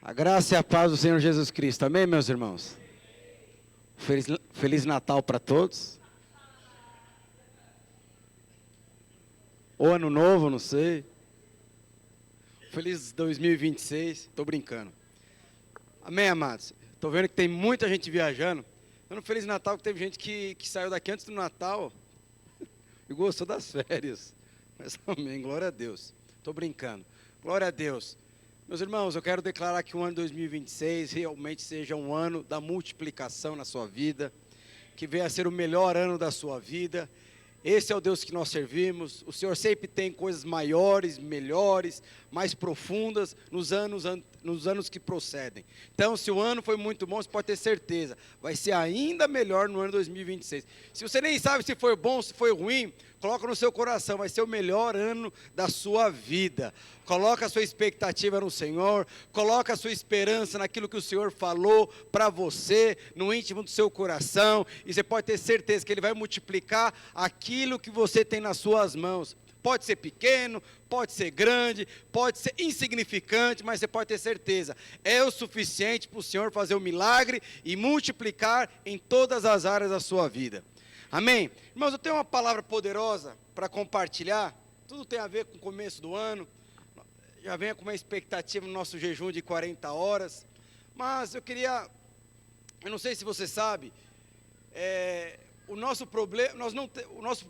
A graça e a paz do Senhor Jesus Cristo. Amém, meus irmãos? Feliz Natal para todos. Ou Ano Novo, não sei. Feliz 2026. Estou brincando. Amém, amados? Estou vendo que tem muita gente viajando. Dando Feliz Natal, que teve gente que saiu daqui antes do Natal e gostou das férias. Mas amém, glória a Deus. Estou brincando. Glória a Deus. Meus irmãos, eu quero declarar que o ano 2026 realmente seja um ano da multiplicação na sua vida, que venha a ser o melhor ano da sua vida. Esse é o Deus que nós servimos. O Senhor sempre tem coisas maiores, melhores, mais profundas nos anos que procedem. Então, se o ano foi muito bom, você pode ter certeza, vai ser ainda melhor no ano 2026. Se você nem sabe se foi bom, se foi ruim, coloca no seu coração, vai ser o melhor ano da sua vida. Coloca a sua expectativa no Senhor, coloca a sua esperança naquilo que o Senhor falou para você, no íntimo do seu coração, e você pode ter certeza que Ele vai multiplicar aquilo que você tem nas suas mãos. Pode ser pequeno, pode ser grande, pode ser insignificante, mas você pode ter certeza, é o suficiente para o Senhor fazer o milagre e multiplicar em todas as áreas da sua vida. Amém? Irmãos, eu tenho uma palavra poderosa para compartilhar, tudo tem a ver com o começo do ano, já venha com uma expectativa no nosso jejum de 40 horas, mas eu não sei se você sabe, o nosso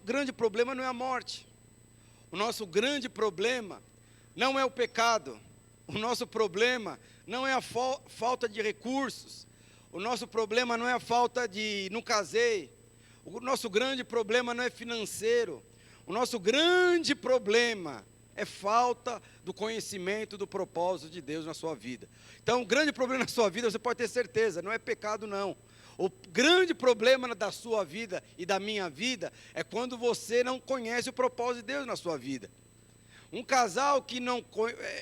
grande problema não é a morte, o nosso grande problema não é o pecado, o nosso problema não é a falta de recursos, o nosso problema não é a falta de não casei, o nosso grande problema não é financeiro, o nosso grande problema é falta do conhecimento do propósito de Deus na sua vida. Então, o grande problema na sua vida, você pode ter certeza, não é pecado não. O grande problema da sua vida e da minha vida é quando você não conhece o propósito de Deus na sua vida. Um casal que não...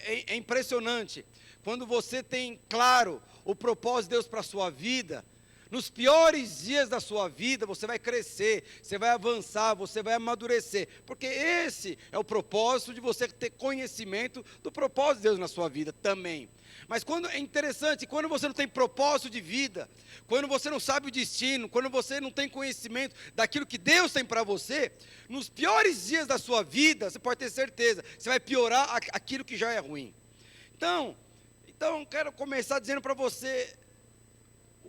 É impressionante. Quando você tem claro o propósito de Deus para a sua vida, nos piores dias da sua vida, você vai crescer, você vai avançar, você vai amadurecer. Porque esse é o propósito de você ter conhecimento do propósito de Deus na sua vida também. Mas é interessante, quando você não tem propósito de vida, quando você não sabe o destino, quando você não tem conhecimento daquilo que Deus tem para você, nos piores dias da sua vida, você pode ter certeza, você vai piorar aquilo que já é ruim. Então quero começar dizendo para você,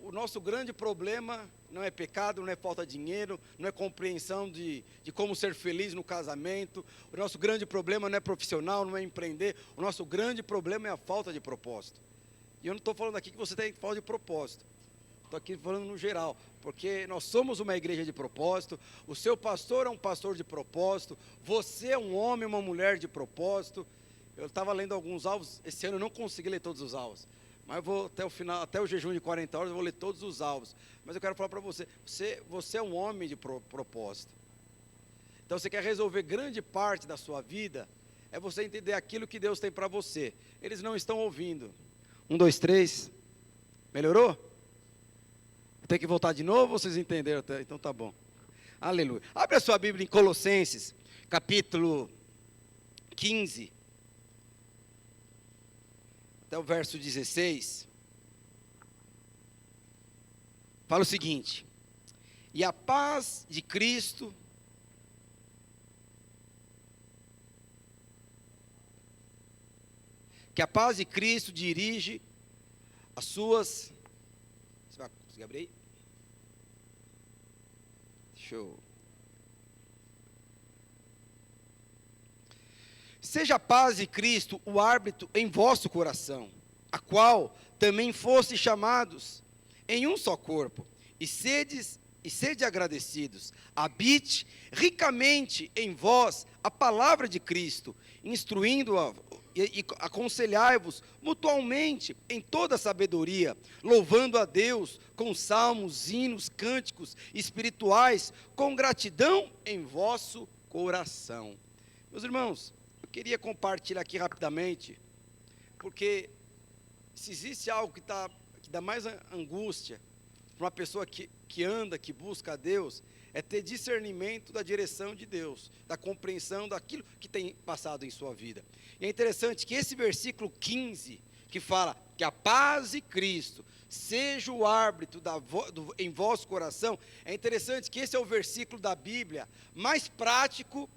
o nosso grande problema não é pecado, não é falta de dinheiro, não é compreensão de como ser feliz no casamento. O nosso grande problema não é profissional, não é empreender. O nosso grande problema é a falta de propósito. E eu não estou falando aqui que você tem falta de propósito. Estou aqui falando no geral, porque nós somos uma igreja de propósito, o seu pastor é um pastor de propósito, você é um homem, uma mulher de propósito. Eu estava lendo alguns alvos, esse ano eu não consegui ler todos os alvos. Mas eu vou até o final, até o jejum de 40 horas, eu vou ler todos os alvos. Mas eu quero falar para você, você é um homem de propósito. Então você quer resolver grande parte da sua vida, é você entender aquilo que Deus tem para você. Eles não estão ouvindo. 1, 2, 3. Melhorou? Tem que voltar de novo, vocês entenderam até? Então tá bom. Aleluia. Abre a sua Bíblia em Colossenses, capítulo 15. Até o verso 16, fala o seguinte: e a paz de Cristo, que a paz de Cristo dirige as suas, você vai conseguir abrir aí? Show. Seja a paz de Cristo o árbitro em vosso coração, a qual também foste chamados em um só corpo, e sede agradecidos. Habite ricamente em vós a palavra de Cristo, instruindo-a e aconselhai-vos mutualmente em toda sabedoria, louvando a Deus com salmos, hinos, cânticos espirituais, com gratidão em vosso coração. Meus irmãos, queria compartilhar aqui rapidamente, porque se existe algo que dá mais angústia para uma pessoa que anda, que busca a Deus, é ter discernimento da direção de Deus, da compreensão daquilo que tem passado em sua vida. E é interessante que esse versículo 15 que fala que a paz de Cristo seja o árbitro em vosso coração. É interessante que esse é o versículo da Bíblia mais prático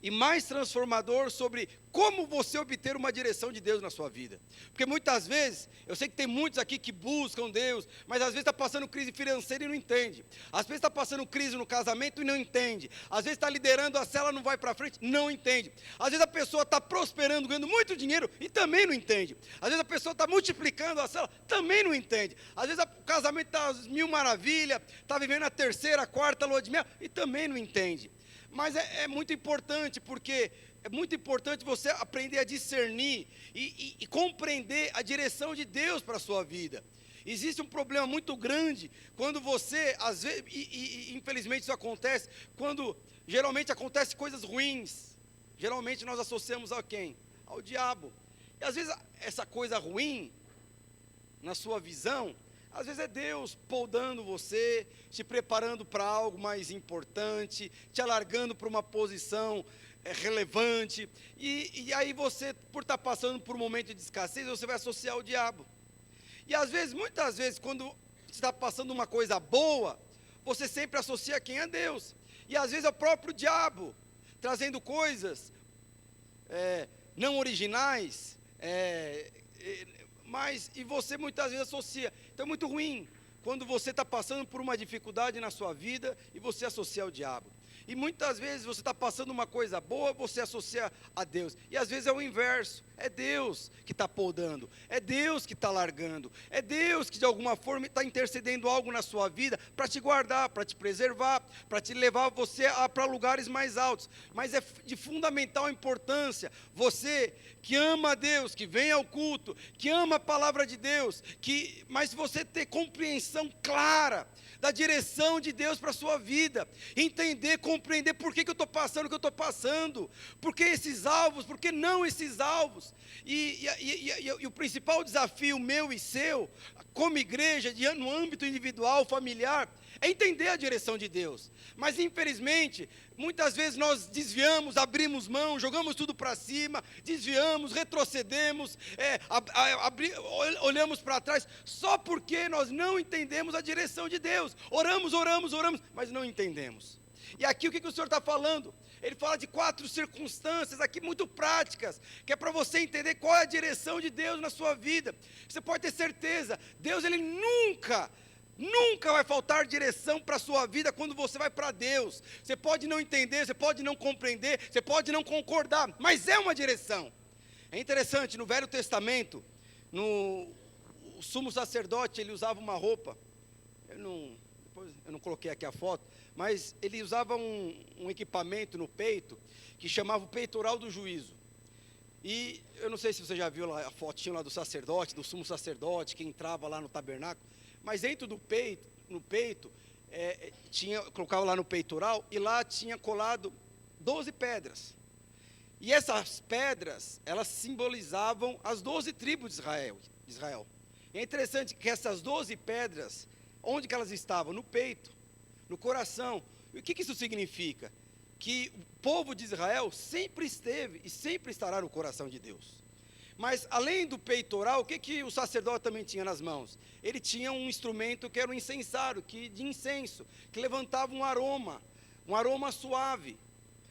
e mais transformador sobre como você obter uma direção de Deus na sua vida. Porque muitas vezes, eu sei que tem muitos aqui que buscam Deus, mas às vezes está passando crise financeira e não entende. Às vezes está passando crise no casamento e não entende. Às vezes está liderando a célula, não vai para frente, não entende. Às vezes a pessoa está prosperando, ganhando muito dinheiro e também não entende. Às vezes a pessoa está multiplicando a célula, também não entende. Às vezes o casamento está às mil maravilhas, está vivendo a terceira, a quarta lua de mel e também não entende. Mas é muito importante, porque é muito importante você aprender a discernir e compreender a direção de Deus para a sua vida. Existe um problema muito grande quando você, às vezes, infelizmente isso acontece, quando geralmente acontecem coisas ruins. Geralmente nós associamos a quem? Ao diabo. E às vezes essa coisa ruim, na sua visão, às vezes é Deus podando você, te preparando para algo mais importante, te alargando para uma posição relevante, e aí você, por estar passando por um momento de escassez, você vai associar ao diabo. E às vezes, muitas vezes, quando você está passando uma coisa boa, você sempre associa quem é Deus. E às vezes é o próprio diabo, trazendo coisas não originais, e você muitas vezes associa. Então é muito ruim quando você está passando por uma dificuldade na sua vida e você associa ao diabo. E muitas vezes você está passando uma coisa boa, você associa a Deus. E às vezes é o inverso. É Deus que está podando. É Deus que está largando. É Deus que de alguma forma está intercedendo algo na sua vida para te guardar, para te preservar, para te levar você para lugares mais altos. Mas é de fundamental importância você que ama a Deus, que vem ao culto, que ama a palavra de Deus, mas você ter compreensão clara da direção de Deus para a sua vida, entender, compreender por que eu estou passando o que eu estou passando, por que esses alvos, por que não esses alvos, e o principal desafio meu e seu, como igreja, no âmbito individual, familiar, é entender a direção de Deus. Mas infelizmente, muitas vezes nós desviamos, abrimos mão, jogamos tudo para cima, desviamos, retrocedemos, olhamos para trás, só porque nós não entendemos a direção de Deus. Oramos, mas não entendemos. E aqui o que o Senhor está falando? Ele fala de 4 circunstâncias aqui muito práticas, que é para você entender qual é a direção de Deus na sua vida. Você pode ter certeza, Deus ele nunca vai faltar direção para a sua vida quando você vai para Deus. Você pode não entender, você pode não compreender, você pode não concordar, mas é uma direção. É interessante, no Velho Testamento, o sumo sacerdote, ele usava uma roupa, depois eu não coloquei aqui a foto, mas ele usava um equipamento no peito, que chamava o peitoral do juízo. E eu não sei se você já viu lá a fotinho lá do sacerdote, do sumo sacerdote, que entrava lá no tabernáculo, mas dentro do peito, no peito, colocava lá no peitoral, e lá tinha colado 12 pedras. E essas pedras, elas simbolizavam as 12 tribos de Israel. E é interessante que essas 12 pedras, onde que elas estavam? No peito, no coração. E o que isso significa? Que o povo de Israel sempre esteve e sempre estará no coração de Deus. Mas além do peitoral, o que o sacerdote também tinha nas mãos? Ele tinha um instrumento que era um incensário, de incenso, que levantava um aroma suave.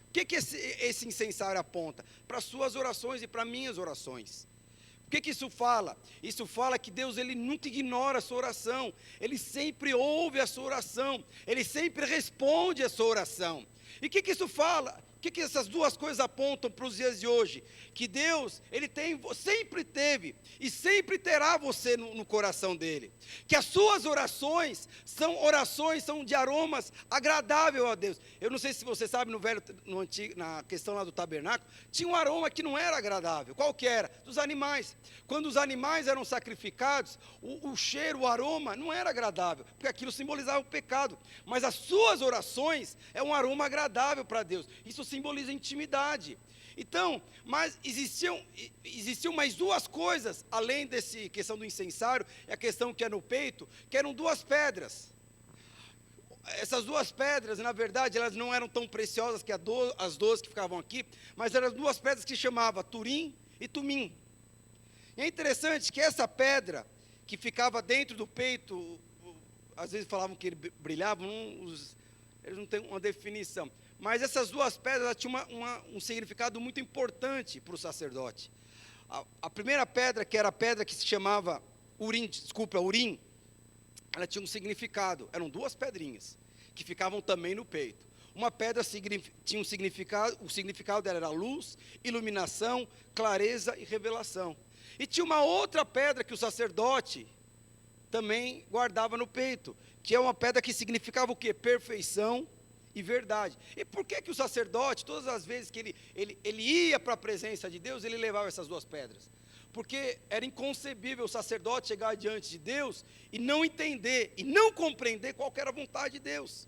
O que esse incensário aponta? Para as suas orações e para minhas orações. O que isso fala? Isso fala que Deus ele nunca ignora a sua oração, Ele sempre ouve a sua oração, Ele sempre responde a sua oração. E o que isso fala? O que essas duas coisas apontam para os dias de hoje? Que Deus, Ele sempre teve e sempre terá você no coração dEle. Que as suas orações são de aromas agradáveis a Deus. Eu não sei se você sabe, na questão lá do tabernáculo, tinha um aroma que não era agradável. Qual que era? Dos animais. Quando os animais eram sacrificados, o cheiro, o aroma não era agradável, porque aquilo simbolizava o pecado. Mas as suas orações é um aroma agradável para Deus. Isso simboliza intimidade. Então, mas existiam mais duas coisas, além dessa questão do incensário, e a questão que é no peito, que eram 2 pedras. Essas 2 pedras, na verdade, elas não eram tão preciosas que as 12 que ficavam aqui, mas eram 2 pedras que se chamavam Turim e Tumim. E é interessante que essa pedra que ficava dentro do peito, às vezes falavam que ele brilhava, eles não têm uma definição. Mas essas duas pedras elas tinham um significado muito importante para o sacerdote. A primeira pedra, que era a pedra que se chamava Urim, ela tinha um significado. Eram duas pedrinhas que ficavam também no peito. Uma pedra tinha um significado, o significado dela era luz, iluminação, clareza e revelação. E tinha uma outra pedra que o sacerdote também guardava no peito, que é uma pedra que significava o quê? Perfeição e verdade. E por que o sacerdote, todas as vezes que ele ia para a presença de Deus, ele levava essas duas pedras? Porque era inconcebível o sacerdote chegar diante de Deus e não entender, e não compreender qual era a vontade de Deus.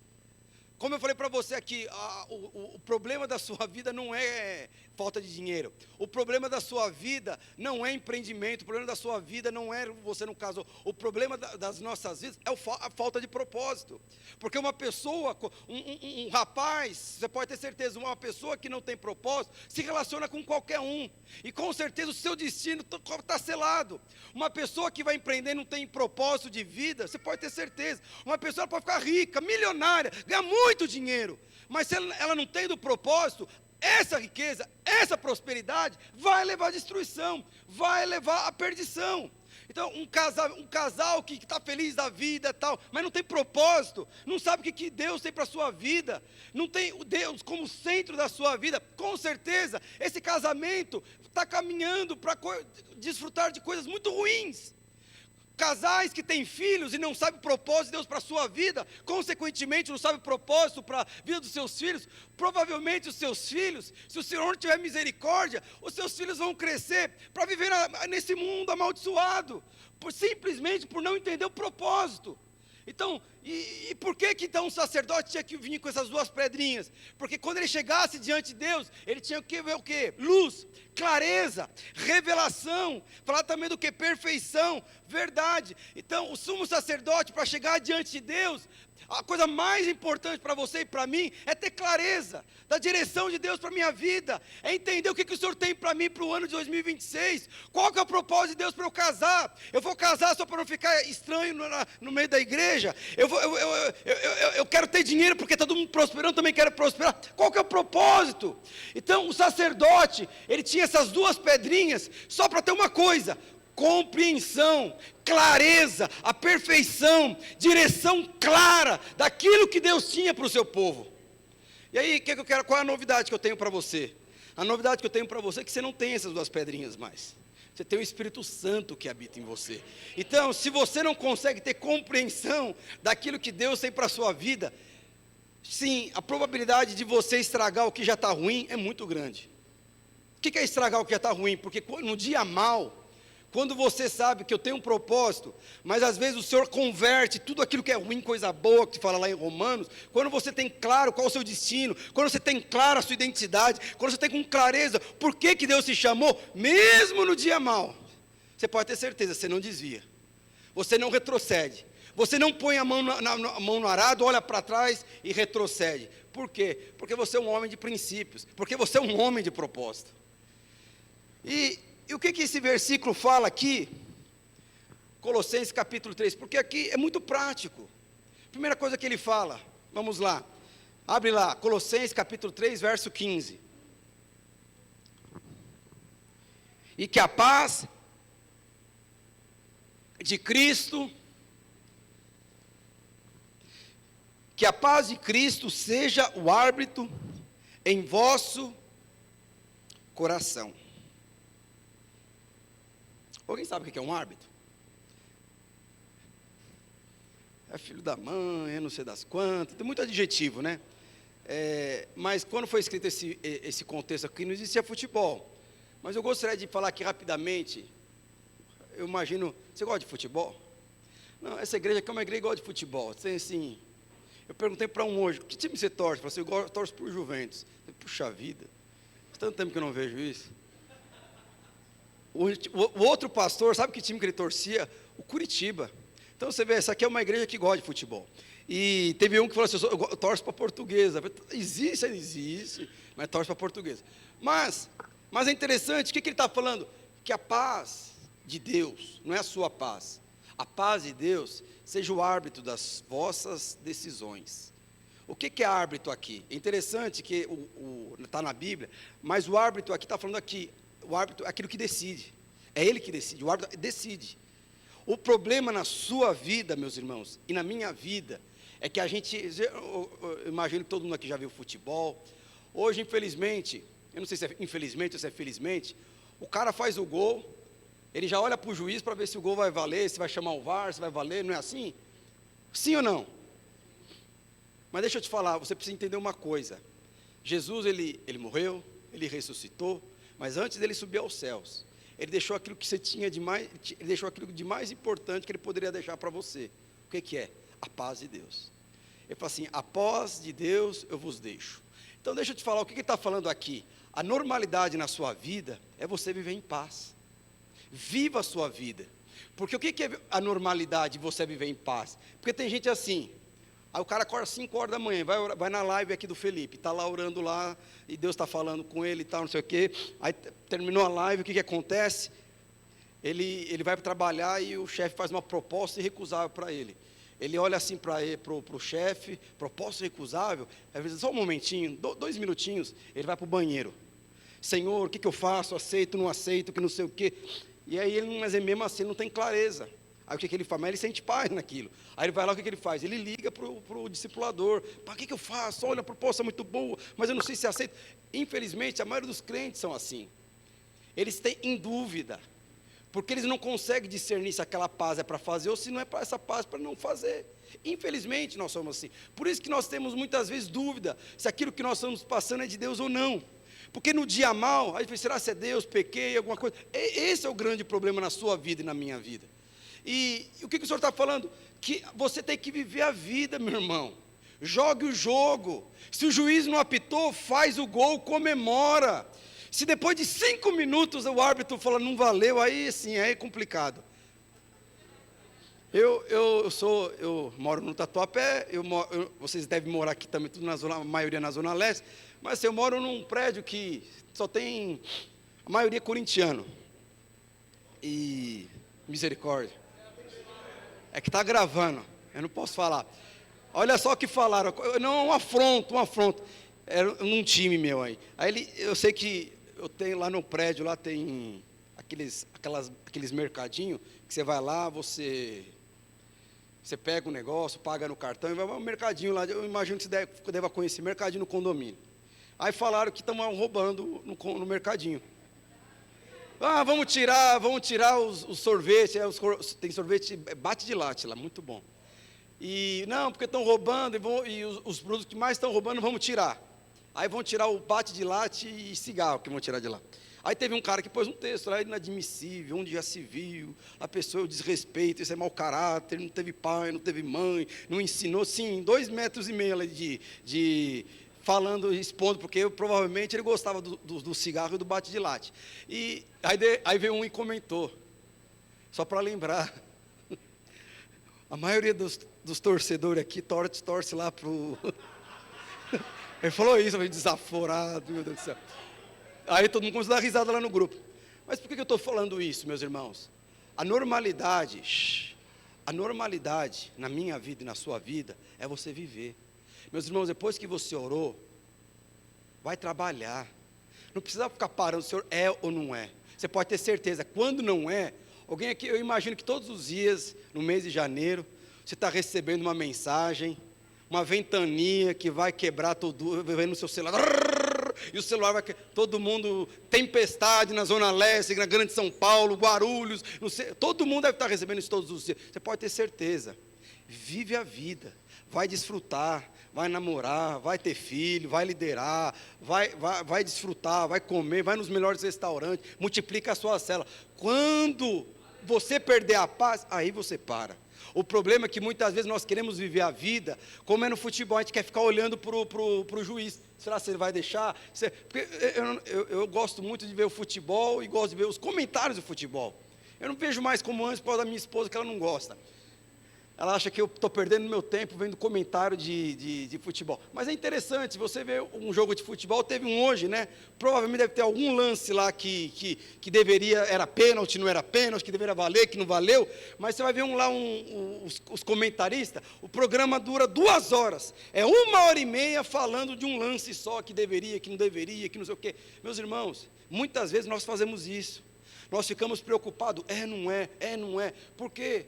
Como eu falei para você aqui, o problema da sua vida não é falta de dinheiro. O problema da sua vida não é empreendimento. O problema da sua vida não é você não casou. O problema das nossas vidas é a falta de propósito. Porque uma pessoa, um rapaz, você pode ter certeza, uma pessoa que não tem propósito, se relaciona com qualquer um. E com certeza o seu destino está selado. Uma pessoa que vai empreender e não tem propósito de vida, você pode ter certeza. Uma pessoa pode ficar rica, milionária, ganhar muito dinheiro, mas se ela não tem do propósito, essa riqueza, essa prosperidade vai levar à destruição, vai levar à perdição. Então um casal que está feliz da vida tal, mas não tem propósito, não sabe o que Deus tem para a sua vida, não tem o Deus como centro da sua vida, com certeza esse casamento está caminhando para desfrutar de coisas muito ruins. Casais que têm filhos e não sabem o propósito de Deus para a sua vida, consequentemente não sabem o propósito para a vida dos seus filhos, provavelmente os seus filhos, se o Senhor não tiver misericórdia, os seus filhos vão crescer para viver nesse mundo amaldiçoado, simplesmente por não entender o propósito. Então, e por que então o sacerdote tinha que vir com essas duas pedrinhas? Porque quando ele chegasse diante de Deus, ele tinha que ver o quê? Luz, clareza, revelação, falar também do que? Perfeição, verdade. Então, o sumo sacerdote, para chegar diante de Deus, a coisa mais importante para você e para mim é ter clareza da direção de Deus para a minha vida, é entender o que o Senhor tem para mim para o ano de 2026, qual que é o propósito de Deus para eu casar. Eu vou casar só para não ficar estranho no meio da igreja, eu quero ter dinheiro porque está todo mundo prosperando, também quero prosperar. Qual que é o propósito? Então o sacerdote, ele tinha essas duas pedrinhas só para ter uma coisa: compreensão, clareza, a perfeição, direção clara daquilo que Deus tinha para o seu povo. E aí, qual é a novidade que eu tenho para você? A novidade que eu tenho para você é que você não tem essas duas pedrinhas mais. Você tem o Espírito Santo que habita em você. Então, se você não consegue ter compreensão daquilo que Deus tem para a sua vida, sim, a probabilidade de você estragar o que já está ruim é muito grande. O que é estragar o que já está ruim? Porque no dia mal, quando você sabe que eu tenho um propósito, mas às vezes o Senhor converte tudo aquilo que é ruim, coisa boa, que fala lá em Romanos, quando você tem claro qual é o seu destino, quando você tem claro a sua identidade, quando você tem com clareza por que Deus te chamou, mesmo no dia mal, você pode ter certeza, você não desvia, você não retrocede, você não põe a mão no arado, olha para trás e retrocede. Por quê? Porque você é um homem de princípios, porque você é um homem de propósito. E o que esse versículo fala aqui? Colossenses capítulo 3, porque aqui é muito prático. Primeira coisa que ele fala, vamos lá, abre lá, Colossenses capítulo 3, verso 15. E que a paz de Cristo, seja o árbitro em vosso coração. Alguém sabe o que é um árbitro? É filho da mãe, é não sei das quantas, tem muito adjetivo, né? Mas quando foi escrito esse contexto aqui, não existia futebol. Mas eu gostaria de falar aqui rapidamente, eu imagino, você gosta de futebol? Não, essa igreja aqui é uma igreja que gosta de futebol. Tem assim, eu perguntei para um hoje, que time você torce? Eu falei assim, eu torço por Juventus. Eu falei, puxa vida, faz tanto tempo que eu não vejo isso. O outro pastor, sabe que time que ele torcia? O Curitiba. Então você vê, essa aqui é uma igreja que gosta de futebol. E teve um que falou assim, eu torço para a Portuguesa. Existe, mas torce para a Portuguesa. Mas é interessante, o que ele está falando? Que a paz de Deus, não é a sua paz. A paz de Deus seja o árbitro das vossas decisões. O que é árbitro aqui? É interessante que está na Bíblia, mas o árbitro aqui está falando aqui, o árbitro é aquilo que decide. É ele que decide, o árbitro decide. O problema na sua vida, meus irmãos, e na minha vida, é que a gente, eu imagino que todo mundo aqui já viu futebol. Hoje, infelizmente, eu não sei se é infelizmente ou se é felizmente, o cara faz o gol, ele já olha para o juiz para ver se o gol vai valer, se vai chamar o VAR, se vai valer, não é assim? Sim ou não? Mas deixa eu te falar, você precisa entender uma coisa. Jesus, ele morreu, ele ressuscitou, mas antes dele subir aos céus, ele deixou aquilo que você tinha de mais, ele deixou aquilo de mais importante que ele poderia deixar para você. O que é? A paz de Deus. Ele fala assim, a paz de Deus eu vos deixo. Então deixa eu te falar, o que ele está falando aqui? A normalidade na sua vida é você viver em paz. Viva a sua vida. Porque o que é a normalidade de você viver em paz? Porque tem gente assim, aí o cara acorda às 5 horas da manhã, vai na live aqui do Felipe, está lá orando lá, e Deus está falando com ele e tal, não sei o quê. Aí terminou a live, o que acontece? Ele vai trabalhar e o chefe faz uma proposta irrecusável para ele. Ele olha assim para o chefe, proposta irrecusável, às vezes só um momentinho, 2 minutinhos, ele vai para o banheiro. Senhor, o que eu faço? Aceito, não aceito, que não sei o quê. E aí ele, mas mesmo assim, não tem clareza. Aí o que ele faz? Mas ele sente paz naquilo. Aí ele vai lá, o que ele faz? Ele liga para o discipulador. Para que eu faço? Olha, a proposta é muito boa, mas eu não sei se aceito. Infelizmente, a maioria dos crentes são assim. Eles têm em dúvida, porque eles não conseguem discernir se aquela paz é para fazer ou se não é para essa paz para não fazer. Infelizmente, nós somos assim. Por isso que nós temos muitas vezes dúvida se aquilo que nós estamos passando é de Deus ou não. Porque no dia mal, aí será se é Deus, pequei, alguma coisa. Esse é o grande problema na sua vida e na minha vida. E o que o senhor está falando? Que você tem que viver a vida, meu irmão. Jogue o jogo. Se o juiz não apitou, faz o gol, comemora. Se depois de 5 minutos o árbitro fala, não valeu, aí sim, aí é complicado. Eu moro no Tatuapé, vocês devem morar aqui também, tudo a maioria na Zona Leste, mas assim, eu moro num prédio que só tem, a maioria corintiano. E, misericórdia. É que está gravando, eu não posso falar. Olha só o que falaram, não, um afronto. Era num time meu aí. Eu sei que eu tenho lá no prédio, lá tem aqueles mercadinhos, que você vai lá, você pega um negócio, paga no cartão, e vai um mercadinho lá, eu imagino que você deva conhecer, mercadinho no condomínio. Aí falaram que estão roubando no mercadinho. Ah, vamos tirar os sorvetes, tem sorvete bate de latte lá, muito bom. E não, porque estão roubando, e os produtos que mais estão roubando, vamos tirar. Aí vão tirar o bate de latte e cigarro, que vão tirar de lá. Aí teve um cara que pôs um texto lá, inadmissível, onde já se viu, a pessoa o desrespeito, isso é mau caráter, não teve pai, não teve mãe, não ensinou, sim, 2,5 metros de falando, expondo, porque provavelmente ele gostava do cigarro e do bate de latte. E aí veio um e comentou, só para lembrar, a maioria dos torcedores aqui torce lá para o... Ele falou isso, meio desaforado, meu Deus do céu. Aí todo mundo começou a dar risada lá no grupo. Mas por que eu estou falando isso, meus irmãos? A normalidade na minha vida e na sua vida é você viver. Meus irmãos, depois que você orou, vai trabalhar. Não precisa ficar parando se o senhor é ou não é. Você pode ter certeza, quando não é, alguém aqui, eu imagino que todos os dias, no mês de janeiro, você está recebendo uma mensagem, uma ventania que vai quebrar todo, vai no seu celular, e o celular vai, todo mundo, tempestade na Zona Leste, na Grande São Paulo, Guarulhos, não sei, todo mundo deve estar recebendo isso todos os dias. Você pode ter certeza, vive a vida, vai desfrutar, vai namorar, vai ter filho, vai liderar, vai desfrutar, vai comer, vai nos melhores restaurantes, multiplica a sua célula. Quando você perder a paz, aí você para. O problema é que muitas vezes nós queremos viver a vida, como é no futebol, a gente quer ficar olhando para o juiz. Será que ele vai deixar? Porque eu gosto muito de ver o futebol e gosto de ver os comentários do futebol. Eu não vejo mais como antes por causa da minha esposa, que ela não gosta. Ela acha que eu estou perdendo meu tempo vendo comentário de futebol. Mas é interessante, você vê um jogo de futebol, teve um hoje, né? Provavelmente deve ter algum lance lá que deveria, era pênalti, não era pênalti, que deveria valer, que não valeu. Mas você vai ver os comentaristas, o programa dura 2 horas. É 1h30 falando de um lance só, que deveria, que não deveria, que não sei o quê. Meus irmãos, muitas vezes nós fazemos isso. Nós ficamos preocupados, não é. Por quê?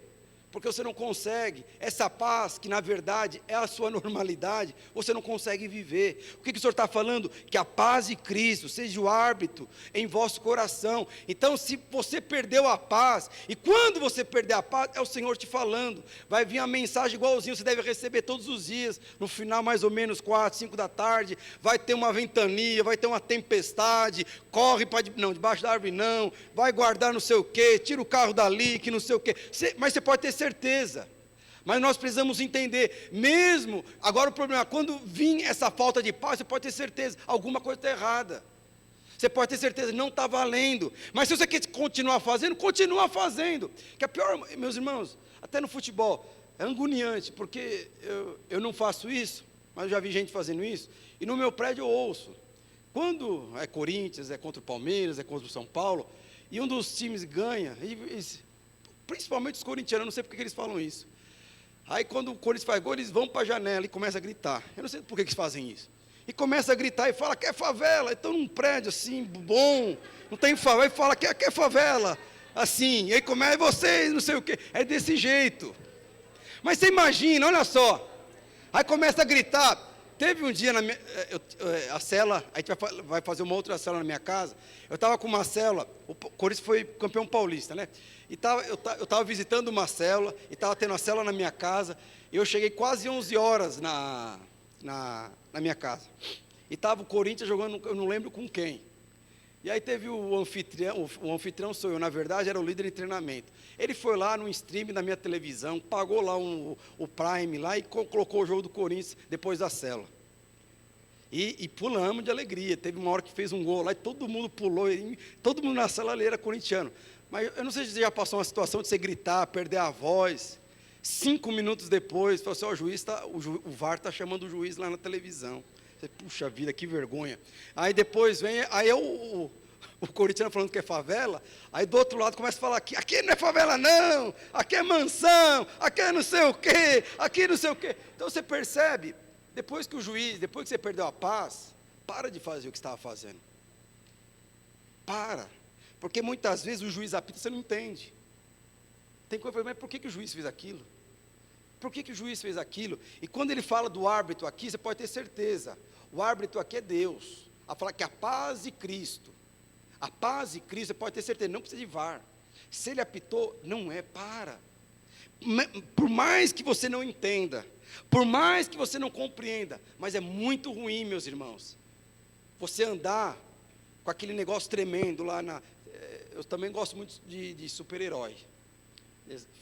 Porque você não consegue, essa paz, que na verdade é a sua normalidade, você não consegue viver. O que o Senhor está falando? Que a paz de Cristo seja o árbitro em vosso coração. Então, se você perdeu a paz, e quando você perder a paz, é o Senhor te falando, vai vir uma mensagem igualzinha, você deve receber todos os dias, no final mais ou menos 4, 5 da tarde, vai ter uma ventania, vai ter uma tempestade, corre para, não, debaixo da árvore não, vai guardar não sei o quê, tira o carro dali, que não sei o quê, mas você pode ter certeza, mas nós precisamos entender, mesmo, agora o problema, quando vir essa falta de paz, você pode ter certeza, alguma coisa está errada, você pode ter certeza, não está valendo, mas se você quer continuar fazendo, continua fazendo, que é pior, meus irmãos, até no futebol, é agoniante, porque eu não faço isso, mas eu já vi gente fazendo isso, e no meu prédio eu ouço, quando é Corinthians, é contra o Palmeiras, é contra o São Paulo, e um dos times ganha, principalmente os corintianos, eu não sei porque que eles falam isso. Aí quando o Corinthians faz gol, eles vão para a janela e começam a gritar. Eu não sei por que eles fazem isso. E começa a gritar e fala que é favela. Então num prédio assim, bom, não tem favela, e fala que é favela. Assim, e aí começa, vocês, não sei o quê. É desse jeito. Mas você imagina, olha só. Aí começa a gritar. Teve um dia, a célula, a gente vai fazer uma outra célula na minha casa, eu estava com uma célula, o Corinthians foi campeão paulista, né? E eu estava visitando uma célula, e estava tendo a célula na minha casa, e eu cheguei quase 11 horas na minha casa. E estava o Corinthians jogando, eu não lembro com quem. E aí teve o anfitrião sou eu, na verdade era o líder de treinamento. Ele foi lá no stream da minha televisão, pagou lá o Prime lá e colocou o jogo do Corinthians depois da célula. E pulamos de alegria, teve uma hora que fez um gol lá e todo mundo pulou, todo mundo na célula ali era corintiano. Mas eu não sei se você já passou uma situação de você gritar, perder a voz, 5 minutos depois, falou assim, o VAR está chamando o juiz lá na televisão. Puxa vida, que vergonha. Aí depois vem, aí o corintiano falando que é favela, aí do outro lado começa a falar que aqui não é favela não, aqui é mansão, aqui é não sei o quê, aqui não sei o quê. Então você percebe, depois que você perdeu a paz, para de fazer o que estava fazendo. Para. Porque muitas vezes o juiz apita, você não entende. Tem coisa, mas por que o juiz fez aquilo? Por que o juiz fez aquilo? E quando ele fala do árbitro aqui, você pode ter certeza, o árbitro aqui é Deus, a falar que a paz de Cristo, você pode ter certeza, não precisa de VAR, se ele apitou, não é, para, por mais que você não entenda, por mais que você não compreenda, mas é muito ruim, meus irmãos, você andar com aquele negócio tremendo lá eu também gosto muito de super-herói,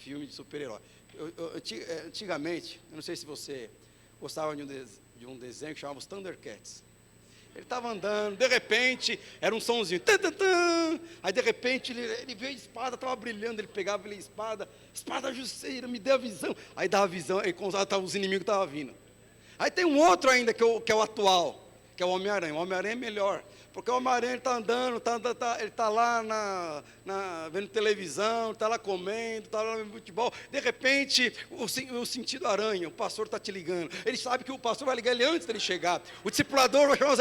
filme de super-herói. Antigamente, eu não sei se você gostava de um desenho que chamava os Thundercats. Ele estava andando, de repente, era um sonzinho, tan, tan, tan. Aí de repente ele veio de espada, estava brilhando, ele pegava a espada justiceira, me deu a visão. Aí dava a visão, aí os inimigos estavam vindo. Aí tem um outro ainda, que é o atual, que é o Homem-Aranha. O Homem-Aranha é melhor, porque o Homem-Aranha ele está andando, ele está lá vendo televisão, está lá comendo, está lá no futebol. De repente, o sentido aranha, o pastor está te ligando. Ele sabe que o pastor vai ligar ele antes dele chegar. O discipulador vai chamar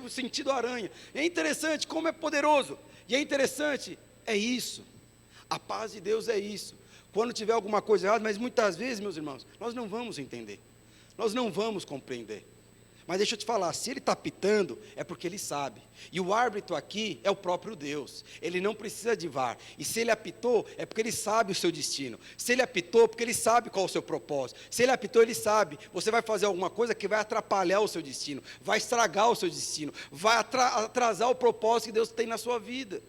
o sentido aranha. E é interessante como é poderoso. E é interessante, é isso. A paz de Deus é isso. Quando tiver alguma coisa errada, mas muitas vezes, meus irmãos, nós não vamos entender. Nós não vamos compreender. Mas deixa eu te falar, se ele está apitando, é porque ele sabe. E o árbitro aqui é o próprio Deus. Ele não precisa de VAR. E se ele apitou, é porque ele sabe o seu destino. Se ele apitou, porque ele sabe qual é o seu propósito. Se ele apitou, ele sabe. Você vai fazer alguma coisa que vai atrapalhar o seu destino, vai estragar o seu destino, vai atrasar o propósito que Deus tem na sua vida.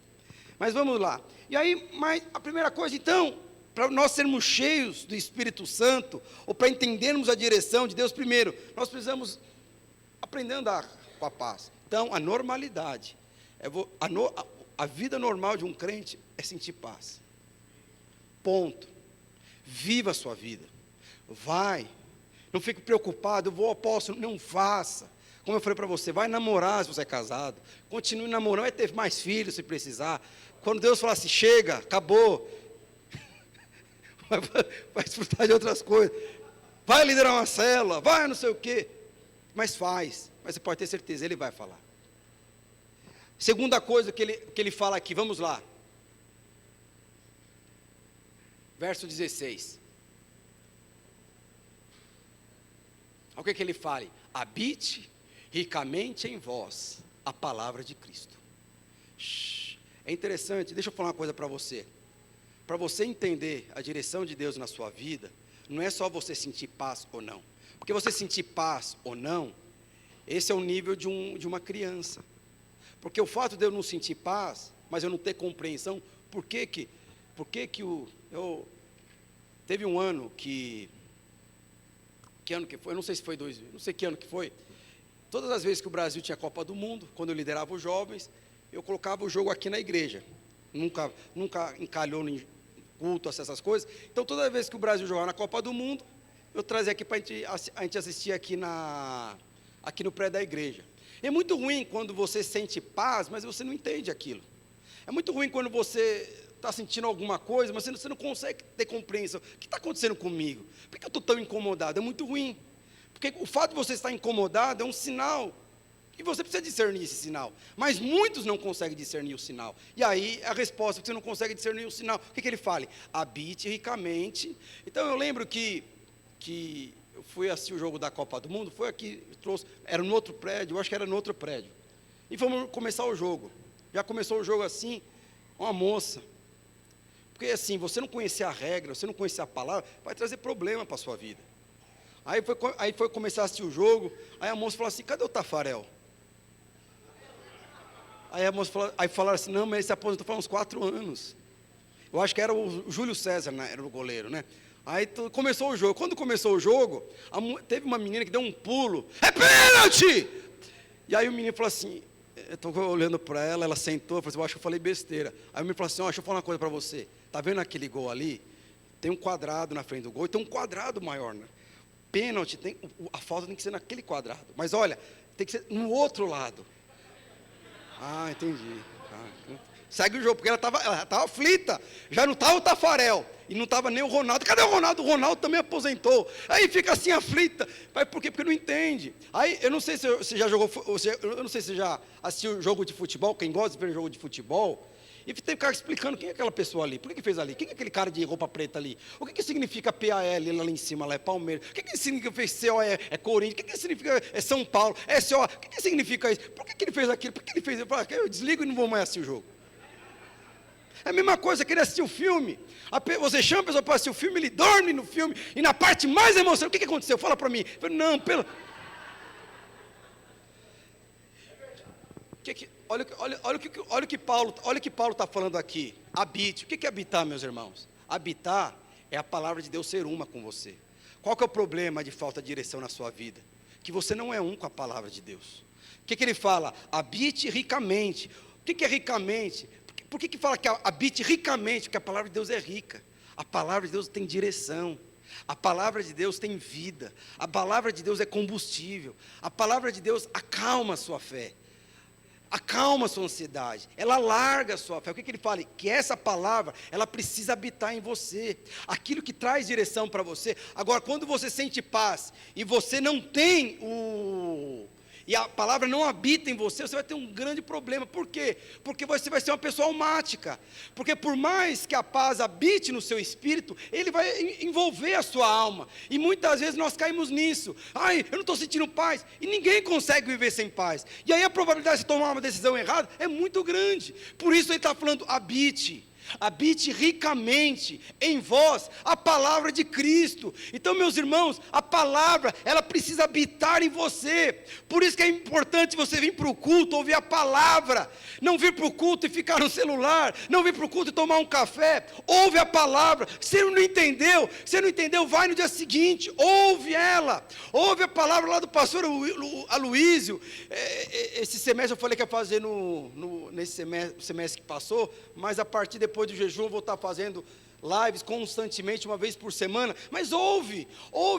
Mas vamos lá. E aí, a primeira coisa, então, para nós sermos cheios do Espírito Santo, ou para entendermos a direção de Deus, primeiro, nós precisamos aprender a andar com a paz. Então, a normalidade, a vida normal de um crente é sentir paz. Ponto. Viva a sua vida. vai. Não fique preocupado, eu vou ao apóstolo, não faça. Como eu falei para você, vai namorar se você é casado. Continue namorando, vai ter mais filhos se precisar. Quando Deus falar assim, chega, acabou. Vai desfrutar de outras coisas. Vai liderar uma célula, vai não sei o quê. Mas faz, mas você pode ter certeza, Ele vai falar. Segunda coisa que ele fala aqui, vamos lá. Verso 16. Olha o que ele fala. Habite ricamente em vós a palavra de Cristo. É interessante, deixa eu falar uma coisa para você. Para você entender a direção de Deus na sua vida, não é só você sentir paz ou não. Porque você sentir paz ou não, esse é o nível de uma criança. Porque o fato de eu não sentir paz, mas eu não ter compreensão, por que teve um ano que ano que foi? Eu não sei se foi não sei que ano que foi. Todas as vezes que o Brasil tinha Copa do Mundo, quando eu liderava os jovens, eu colocava o jogo aqui na igreja. Nunca encalhou em culto, essas coisas. Então, toda vez que o Brasil jogava na Copa do Mundo, eu trazia aqui para a gente assistir aqui no prédio da igreja. É muito ruim quando você sente paz, mas você não entende aquilo. É muito ruim quando você está sentindo alguma coisa, mas você não consegue ter compreensão. O que está acontecendo comigo? Por que eu estou tão incomodado? É muito ruim. Porque o fato de você estar incomodado é um sinal. E você precisa discernir esse sinal. Mas muitos não conseguem discernir o sinal. E aí, a resposta, você não consegue discernir o sinal. O que ele fala? Habite ricamente. Então, eu lembro que eu fui assistir o jogo da Copa do Mundo, foi aqui, era no outro prédio, eu acho que era no outro prédio. E vamos começar o jogo. Já começou o jogo assim, uma moça. Porque assim, você não conhecer a regra, você não conhecer a palavra, vai trazer problema para a sua vida. Aí foi começar a assistir o jogo, aí a moça falou assim, cadê o Tafarel? Aí a moça falou, aí falaram assim, não, mas ele se aposentou faz uns 4 anos. Eu acho que era o Júlio César, né, era o goleiro, né? Aí começou o jogo. Quando começou o jogo, teve uma menina que deu um pulo. É pênalti! E aí o menino falou assim, eu estou olhando para ela, ela sentou, falou assim, eu acho que eu falei besteira. Aí o menino falou assim, deixa eu falar uma coisa para você. Está vendo aquele gol ali? Tem um quadrado na frente do gol e tem um quadrado maior, né? Pênalti, a falta tem que ser naquele quadrado. Mas olha, tem que ser no outro lado. Ah, entendi. Segue o jogo, porque ela estava aflita. Já não estava o Tafarel. E não estava nem o Ronaldo. Cadê o Ronaldo? O Ronaldo também aposentou. Aí fica assim aflita. Mas por quê? Porque não entende. Aí, eu não sei se você já jogou, eu não sei se você já assistiu jogo de futebol, quem gosta de ver jogo de futebol. E tem que ficar explicando quem é aquela pessoa ali, por que fez ali? Quem é aquele cara de roupa preta ali? O que significa PAL lá em cima, lá é Palmeiras? O que significa CO é Corinthians? O que significa é São Paulo? É CO? O que significa isso? Por que ele fez aquilo? Por que ele fez? Eu desligo e não vou mais assistir o jogo. É a mesma coisa, querer assistir o filme. Você chama a pessoa para assistir o filme, ele dorme no filme, e na parte mais emocionante, o que aconteceu? Fala para mim. Não, olha o que Paulo está falando aqui. Habite. O que é habitar, meus irmãos? Habitar é a palavra de Deus ser uma com você. Qual que é o problema de falta de direção na sua vida? Que você não é um com a palavra de Deus. O que ele fala? Habite ricamente. O que é ricamente? Por que fala que habite ricamente? Porque a palavra de Deus é rica. A palavra de Deus tem direção. A palavra de Deus tem vida. A palavra de Deus é combustível. A palavra de Deus acalma a sua fé. Acalma a sua ansiedade, ela larga a sua fé. O que ele fala? Que essa palavra, ela precisa habitar em você, aquilo que traz direção para você. Agora, quando você sente paz, e você não tem e a palavra não habita em você, você vai ter um grande problema. Por quê? Porque você vai ser uma pessoa almática. Porque por mais que a paz habite no seu espírito, ele vai envolver a sua alma. E muitas vezes nós caímos nisso. Ai, eu não estou sentindo paz. E ninguém consegue viver sem paz. E aí a probabilidade de tomar uma decisão errada é muito grande. Por isso ele está falando, habite ricamente em vós a palavra de Cristo. Então, meus irmãos, a palavra, ela precisa habitar em você. Por isso que é importante você vir para o culto, ouvir a palavra. Não vir para o culto e ficar no celular. Não vir para o culto e tomar um café. Ouve a palavra. Se não entendeu, vai no dia seguinte, ouve ela. Ouve a palavra lá do pastor Aloísio. Esse semestre eu falei que ia fazer nesse semestre que passou, mas a partir depois do jejum, eu vou estar fazendo lives constantemente, uma vez por semana, mas ouve,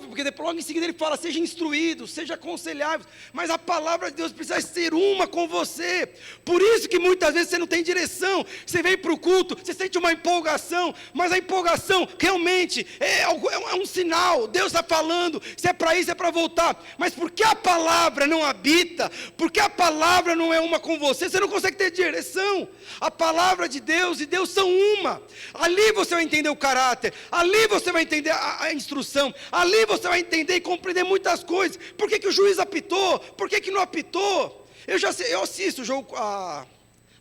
porque depois logo em seguida ele fala, seja instruído, seja aconselhável, mas a palavra de Deus precisa ser uma com você. Por isso que muitas vezes você não tem direção, você vem para o culto, você sente uma empolgação, mas a empolgação realmente é um sinal, Deus está falando, se é para isso, é para voltar, mas porque a palavra não habita, porque a palavra não é uma com você, você não consegue ter direção. A palavra de Deus e Deus são uma, ali você vai entender o caráter, ali você vai entender a instrução, ali você vai entender e compreender muitas coisas. Por que o juiz apitou? Por que não apitou? Eu assisto o jogo, a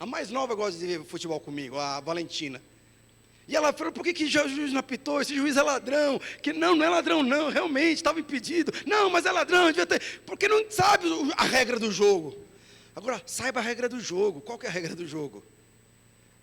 mais nova gosta de ver futebol comigo, a Valentina. E ela falou, por que o juiz não apitou? Esse juiz é ladrão. Que não é ladrão não, realmente, estava impedido. Não, mas é ladrão, devia ter. Porque não sabe a regra do jogo. Agora, saiba a regra do jogo. Qual que é a regra do jogo?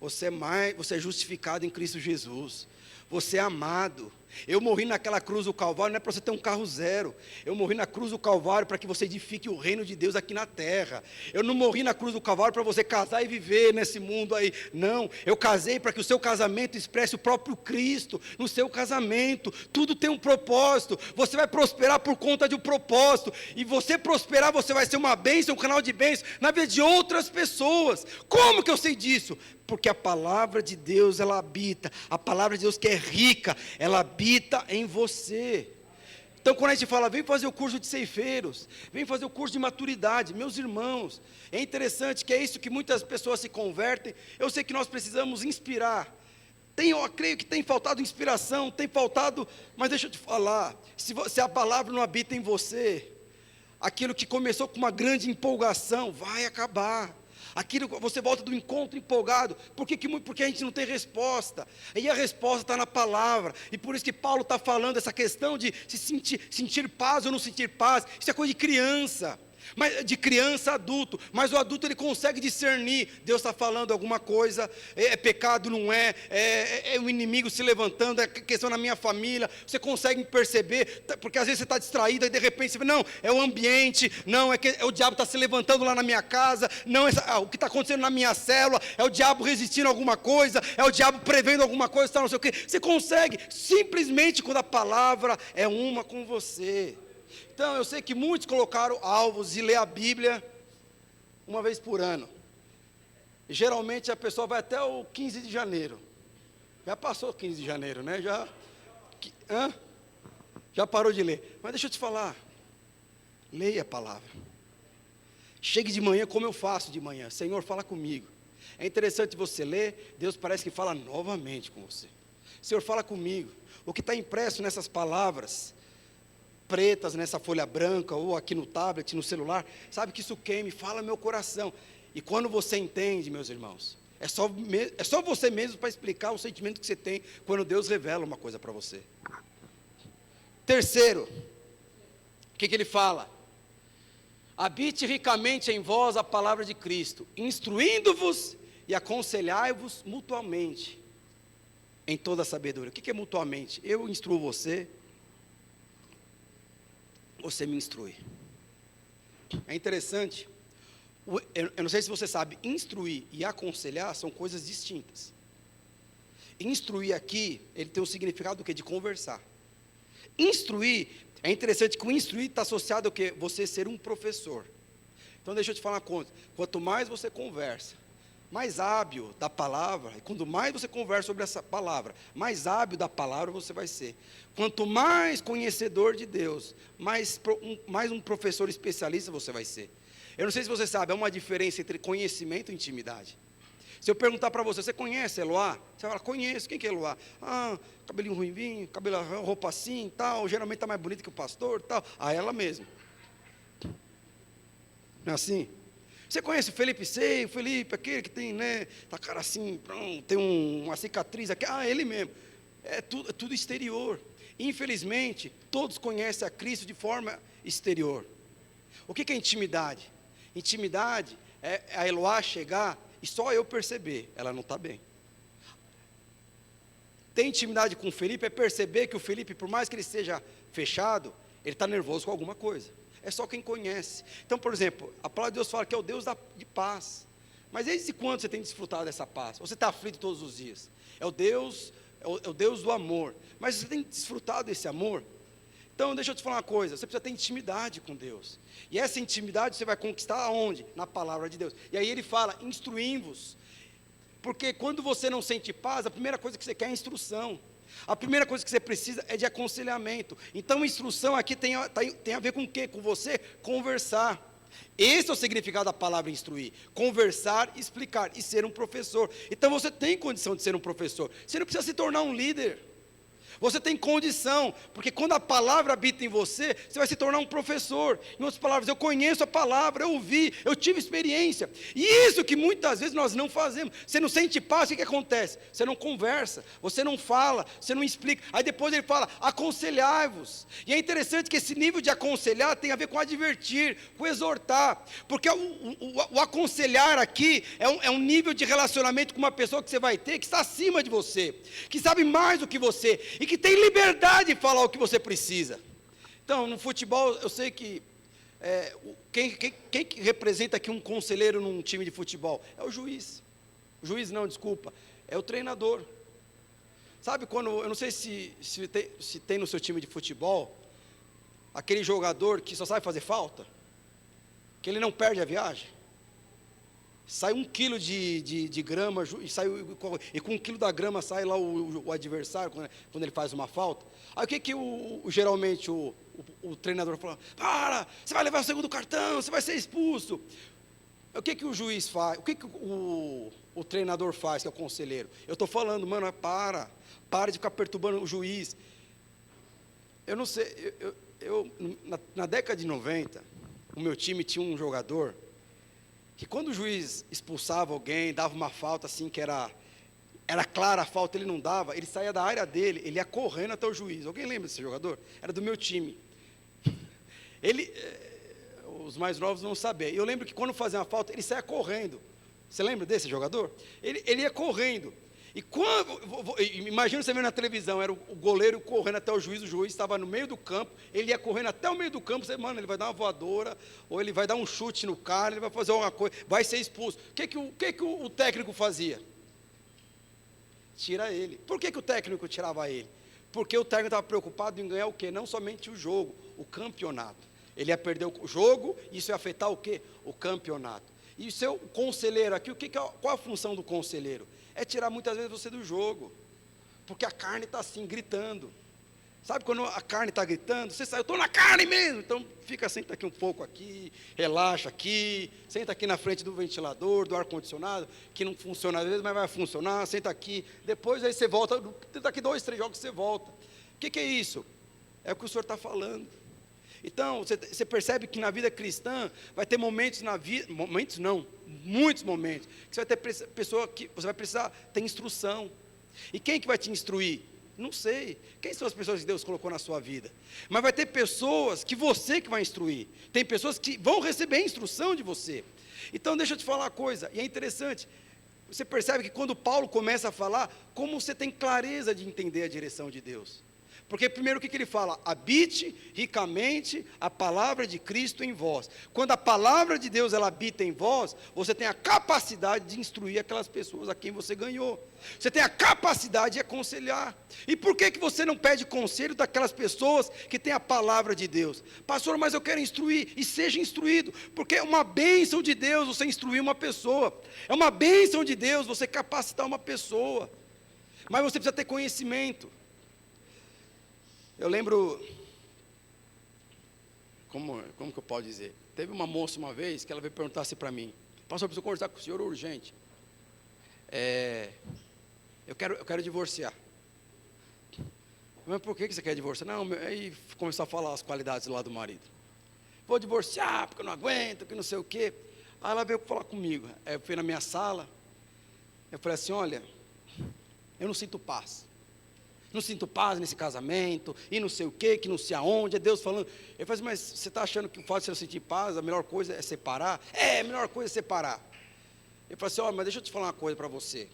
Você é justificado em Cristo Jesus. Você é amado. Eu morri naquela cruz do Calvário, não é para você ter um carro zero. Eu morri na cruz do Calvário para que você edifique o reino de Deus aqui na terra. Eu não morri na cruz do Calvário para você casar e viver nesse mundo aí. Não, eu casei para que o seu casamento expresse o próprio Cristo no seu casamento. Tudo tem um propósito. Você vai prosperar por conta de um propósito. E você prosperar, você vai ser uma bênção, um canal de bênção na vida de outras pessoas. Como que eu sei disso? Porque a palavra de Deus, ela habita. A palavra de Deus que é rica, ela habita em você. Então quando a gente fala, vem fazer o curso de ceifeiros, vem fazer o curso de maturidade, meus irmãos, é interessante que é isso que muitas pessoas se convertem. Eu sei que nós precisamos inspirar. Eu creio que tem faltado inspiração, tem faltado, mas deixa eu te falar, se a palavra não habita em você, aquilo que começou com uma grande empolgação, vai acabar. Aquilo, você volta do encontro empolgado, porque a gente não tem resposta, e a resposta está na palavra, e por isso que Paulo está falando essa questão de se sentir paz ou não sentir paz, isso é coisa de criança, de criança a adulto, mas o adulto ele consegue discernir, Deus está falando alguma coisa, é pecado, não é o inimigo se levantando, é questão na minha família, você consegue perceber, porque às vezes você está distraído, e de repente você fala, não, é o ambiente, não, é o diabo está se levantando lá na minha casa, não, o que está acontecendo na minha célula, é o diabo resistindo a alguma coisa, é o diabo prevendo alguma coisa, não sei o quê, você consegue, simplesmente quando a palavra é uma com você. Então, eu sei que muitos colocaram alvos de ler a Bíblia uma vez por ano. E, geralmente a pessoa vai até o 15 de janeiro. Já passou o 15 de janeiro, né? Já parou de ler. Mas deixa eu te falar. Leia a palavra. Chegue de manhã como eu faço de manhã. Senhor, fala comigo. É interessante você ler, Deus parece que fala novamente com você. Senhor, fala comigo. O que está impresso nessas palavras pretas nessa folha branca, ou aqui no tablet, no celular, sabe que isso queima e fala meu coração, e quando você entende, meus irmãos, é só você mesmo para explicar o sentimento que você tem, quando Deus revela uma coisa para você. Terceiro, o que ele fala? Habite ricamente em vós a palavra de Cristo, instruindo-vos e aconselhai-vos mutuamente, em toda a sabedoria. O que é mutuamente? Eu instruo você me instrui. É interessante, eu não sei se você sabe, instruir e aconselhar são coisas distintas. Instruir aqui, ele tem o significado do quê? De conversar. Instruir, é interessante que o instruir está associado ao quê? Você ser um professor. Então deixa eu te falar uma coisa, quanto mais você conversa, mais hábil da palavra, e quanto mais você conversa sobre essa palavra, mais hábil da palavra você vai ser. Quanto mais conhecedor de Deus, mais um professor especialista você vai ser. Eu não sei se você sabe, há uma diferença entre conhecimento e intimidade. Se eu perguntar para você, você conhece Eloá? Você fala, conheço, quem que é Eloá? Cabelinho ruivinho, roupa assim, tal, geralmente está mais bonito que o pastor, tal. Ela mesmo. Não é assim? Você conhece o Felipe Sei, o Felipe, aquele que tem, né, tá cara assim, tem uma cicatriz aqui, ele mesmo. É tudo exterior. Infelizmente, todos conhecem a Cristo de forma exterior. O que é intimidade? Intimidade é a Eloá chegar e só eu perceber, ela não está bem. Ter intimidade com o Felipe é perceber que o Felipe, por mais que ele seja fechado, ele está nervoso com alguma coisa. É só quem conhece. Então, por exemplo, a palavra de Deus fala que é o Deus de paz. Mas desde quando você tem desfrutado dessa paz? Você está aflito todos os dias? É o Deus é o Deus do amor. Mas você tem desfrutado desse amor? Então, deixa eu te falar uma coisa, você precisa ter intimidade com Deus. E essa intimidade você vai conquistar aonde? Na palavra de Deus. E aí ele fala, instruí-vos. Porque quando você não sente paz, a primeira coisa que você quer é instrução. A primeira coisa que você precisa é de aconselhamento. Então, instrução aqui tem a ver com o quê? Com você conversar. Esse é o significado da palavra instruir. Conversar, explicar e ser um professor. Então, você tem condição de ser um professor. Você não precisa se tornar um líder. Você tem condição, porque quando a palavra habita em você, você vai se tornar um professor. Em outras palavras, eu conheço a palavra, eu ouvi, eu tive experiência. E isso que muitas vezes nós não fazemos. Você não sente paz, o que acontece? Você não conversa, você não fala, você não explica. Aí depois ele fala, aconselhai-vos. E é interessante que esse nível de aconselhar tem a ver com advertir, com exortar. Porque o aconselhar aqui é um nível de relacionamento com uma pessoa que você vai ter, que está acima de você, que sabe mais do que você, e que tem liberdade de falar o que você precisa. Então, no futebol, eu sei que quem que representa aqui um conselheiro num time de futebol? É o juiz. O juiz não, desculpa, é o treinador. Sabe quando, eu não sei se tem no seu time de futebol, aquele jogador que só sabe fazer falta, que ele não perde a viagem. Sai 1 quilo de grama e com 1 quilo da grama sai lá o adversário quando ele faz uma falta. Aí o que geralmente o treinador fala? Para, você vai levar o segundo cartão, você vai ser expulso. O que o juiz faz? O que o treinador faz, que é o conselheiro? Eu estou falando, mano, para de ficar perturbando o juiz. Eu não sei, na década de 90, o meu time tinha um jogador que quando o juiz expulsava alguém, dava uma falta assim que era clara a falta, ele não dava, ele saía da área dele, ele ia correndo até o juiz. Alguém lembra desse jogador? Era do meu time. Os mais novos não sabiam. Eu lembro que quando fazia uma falta, ele saía correndo. Você lembra desse jogador? Ele ia correndo. E imagina você vendo na televisão, era o goleiro correndo até o juiz estava no meio do campo, ele ia correndo até o meio do campo, você, mano, ele vai dar uma voadora, ou ele vai dar um chute no cara, ele vai fazer alguma coisa, vai ser expulso. O que o técnico fazia? Tira ele. Por que o técnico tirava ele? Porque o técnico estava preocupado em ganhar o quê? Não somente o jogo, o campeonato. Ele ia perder o jogo, isso ia afetar o quê? O campeonato. E o seu conselheiro aqui, qual a função do conselheiro? É tirar muitas vezes você do jogo, porque a carne está assim, gritando. Sabe quando a carne está gritando? Você sai, eu estou na carne mesmo, então senta aqui um pouco aqui, relaxa aqui, senta aqui na frente do ventilador, do ar-condicionado, que não funciona às vezes, mas vai funcionar, senta aqui, depois aí você volta, daqui 2, 3 jogos você volta. O que é isso? É o que o Senhor está falando. Então, você percebe que na vida cristã vai ter momentos na vida, momentos não, muitos momentos, que você vai ter pessoa que você vai precisar ter instrução. E quem que vai te instruir? Não sei. Quem são as pessoas que Deus colocou na sua vida? Mas vai ter pessoas que você que vai instruir. Tem pessoas que vão receber a instrução de você. Então, deixa eu te falar uma coisa, e é interessante, você percebe que quando Paulo começa a falar, como você tem clareza de entender a direção de Deus. Porque primeiro o que ele fala? Habite ricamente a palavra de Cristo em vós. Quando a palavra de Deus ela habita em vós, você tem a capacidade de instruir aquelas pessoas a quem você ganhou. Você tem a capacidade de aconselhar. E por que você não pede conselho daquelas pessoas que têm a palavra de Deus? Pastor, mas eu quero instruir. E seja instruído. Porque é uma bênção de Deus você instruir uma pessoa. É uma bênção de Deus você capacitar uma pessoa. Mas você precisa ter conhecimento. Eu lembro, como que eu posso dizer? Teve uma moça uma vez que ela veio perguntar assim para mim, pastor, eu preciso conversar com o senhor urgente. Eu quero divorciar. Mas por que você quer divorciar? Não, aí começou a falar as qualidades lá do marido. Vou divorciar porque eu não aguento, que não sei o quê. Aí ela veio falar comigo. Eu fui na minha sala, eu falei assim, olha, eu não sinto paz. Não sinto paz nesse casamento, e não sei o quê, que não sei aonde, é Deus falando. Eu falei assim, mas você está achando que o fato de você não sentir paz, a melhor coisa é separar? A melhor coisa é separar. Eu falei assim, olha, mas deixa eu te falar uma coisa para você.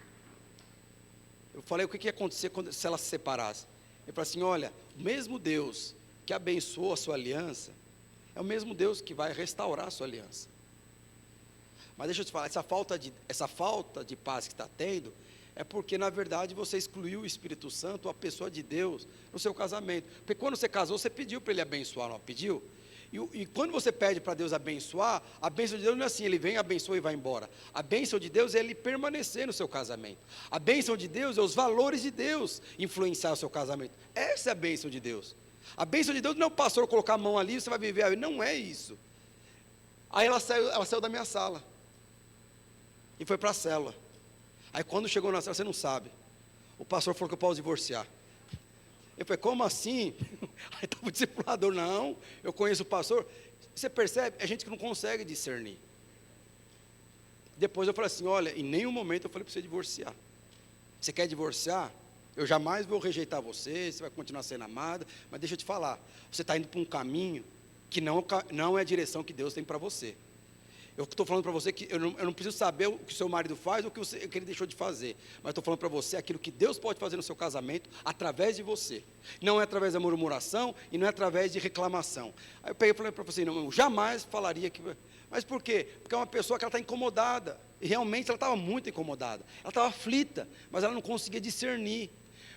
Eu falei, o que ia acontecer se ela se separasse? Eu falei assim, olha, o mesmo Deus que abençoou a sua aliança, é o mesmo Deus que vai restaurar a sua aliança. Mas deixa eu te falar, essa falta de paz que está tendo, É porque, na verdade, você excluiu o Espírito Santo, a pessoa de Deus, no seu casamento. Porque quando você casou, você pediu para Ele abençoar, não pediu? E quando você pede para Deus abençoar, a bênção de Deus não é assim, Ele vem, abençoa e vai embora. A bênção de Deus é Ele permanecer no seu casamento. A bênção de Deus é os valores de Deus influenciar o seu casamento. Essa é a bênção de Deus. A bênção de Deus não é o pastor colocar a mão ali, você vai viver ali. Não é isso. Aí ela saiu da minha sala. E foi para a célula. Aí quando chegou na célula, você não sabe. O pastor falou que eu posso divorciar. Eu falei, como assim? Aí estava o discipulador, não, eu conheço o pastor. Você percebe? É gente que não consegue discernir. Depois eu falei assim, olha, em nenhum momento eu falei para você divorciar. Você quer divorciar? Eu jamais vou rejeitar você, você vai continuar sendo amada, mas deixa eu te falar, você está indo para um caminho que não é a direção que Deus tem para você. Eu estou falando para você que eu não preciso saber o que o seu marido faz ou o que ele deixou de fazer. Mas estou falando para você aquilo que Deus pode fazer no seu casamento através de você. Não é através da murmuração e não é através de reclamação. Aí eu peguei e falei para você, não, eu jamais falaria que... Mas por quê? Porque é uma pessoa que ela está incomodada. E realmente ela estava muito incomodada. Ela estava aflita, mas ela não conseguia discernir.